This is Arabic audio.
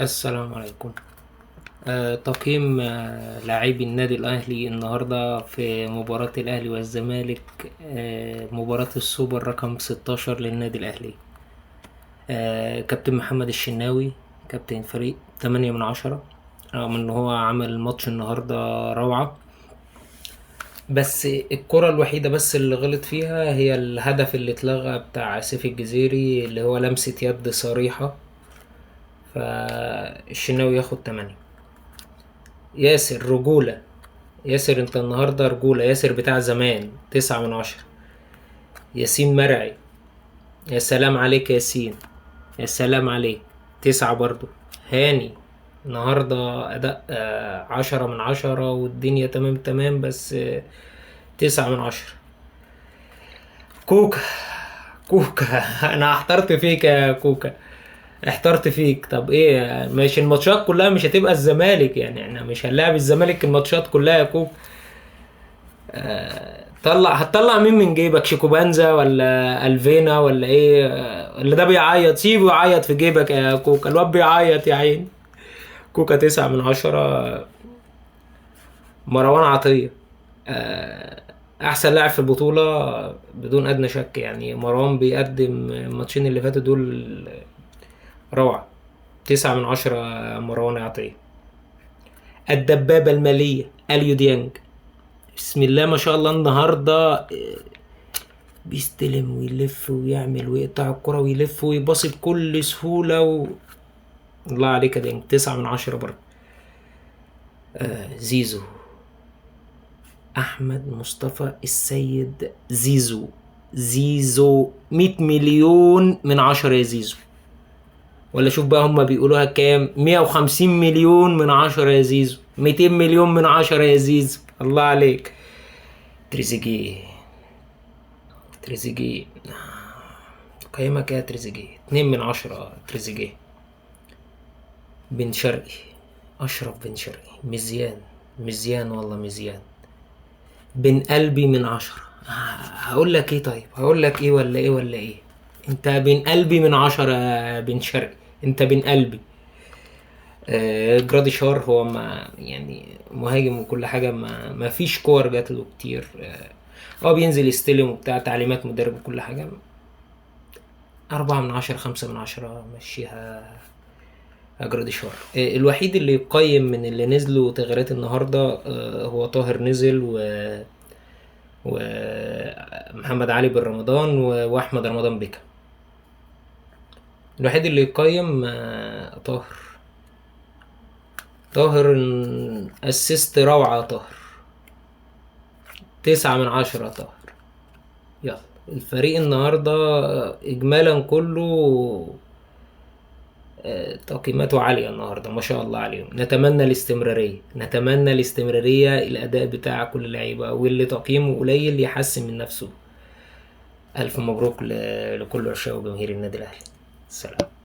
السلام عليكم. تقييم لاعبي النادي الأهلي النهاردة في مباراة الأهلي والزمالك، مباراة السوبر رقم 16 للنادي الأهلي. كابتن محمد الشناوي كابتن الفريق 8 من 10، رغم إن هو عمل ماتش النهاردة روعة. بس الكرة الوحيدة بس اللي غلط فيها هي الهدف اللي اتلغى بتاع سيف الجزيري، اللي هو لمسة يد صريحة، فالشناوي ياخد 8. ياسر رجولة. ياسر انت النهاردة رجولة. ياسر بتاع زمان 9 من 10. ياسين مرعي، يا سلام عليك ياسين، يا سلام عليك. 9 برضو. هاني النهاردة أداء 10 من 10 والدنيا تمام تمام، بس 9 من 10. كوكا. كوكا أنا احترت فيك يا كوكا، احترت فيك. طب ايه، مش الماتشات كلها مش هتبقى الزمالك؟ يعني احنا مش هنلاعب الزمالك الماتشات كلها يا كوكا. هتطلع مين من جيبك؟ شيكوبانزا ولا الفينا ولا ايه؟ اللي ده بيعيط سيبه يعيط في جيبك يا كوكا، الواد بيعيط يا عين. كوكا 9 من 10. مروان عطية احسن لاعب في البطولة بدون ادنى شك. يعني مروان بيقدم الماتشين اللي فاتوا دول روعة. 9 من 10 مروان عطية. الدبابة المالية اليو ديانج، بسم الله ما شاء الله النهارده بيستلم ويلف ويعمل ويقطع الكرة ويلف ويباصي بكل سهولة الله عليك يا ديانج. 9 من 10 برضه. زيزو. أحمد مصطفى السيد زيزو. زيزو 100 مليون من 10 يا زيزو. ولا شوف بقى هما بيقولوها كام، 150 مليون من 10 يا زيزو، 200 مليون من 10 يا زيزو. الله عليك. تريزيجيه. تريزيجيه قيمك يا تريزيجيه 2 من 10. تريزيجيه. بن شرقي. أشرف بن شرقي مزيان. مزيان والله مزيان. بن قلبي من 10. هقول لك ايه؟ طيب هقول لك ايه ولا ايه ولا ايه؟ انت بن قلبي من 10 يا بن شرقي، انت بن قلبي. جراديشار هو ما يعني مهاجم وكل حاجة، ما فيش كور جات له كتير. هو بينزل يستلم وبتاع تعليمات مدرب وكل حاجة. 4 من 10، 5 من 10 مشيها. جراديشار الوحيد اللي يقيم من اللي نزلوا تغييرات النهاردة. هو طاهر نزل ومحمد علي بن رمضان واحمد رمضان بكا. الوحيد اللي يقيم طاهر. طاهر اسيست روعة. طاهر 9 من 10 طاهر. يلا الفريق النهاردة اجمالا كله تقييماته عالية النهاردة ما شاء الله عليهم. نتمنى الاستمرارية، نتمنى الاستمرارية. الأداء بتاع كل اللعيبة واللي تقييمه قليل يحسن من نفسه. ألف مبروك لكل عشاق وجماهير النادي الأهلي. سلام.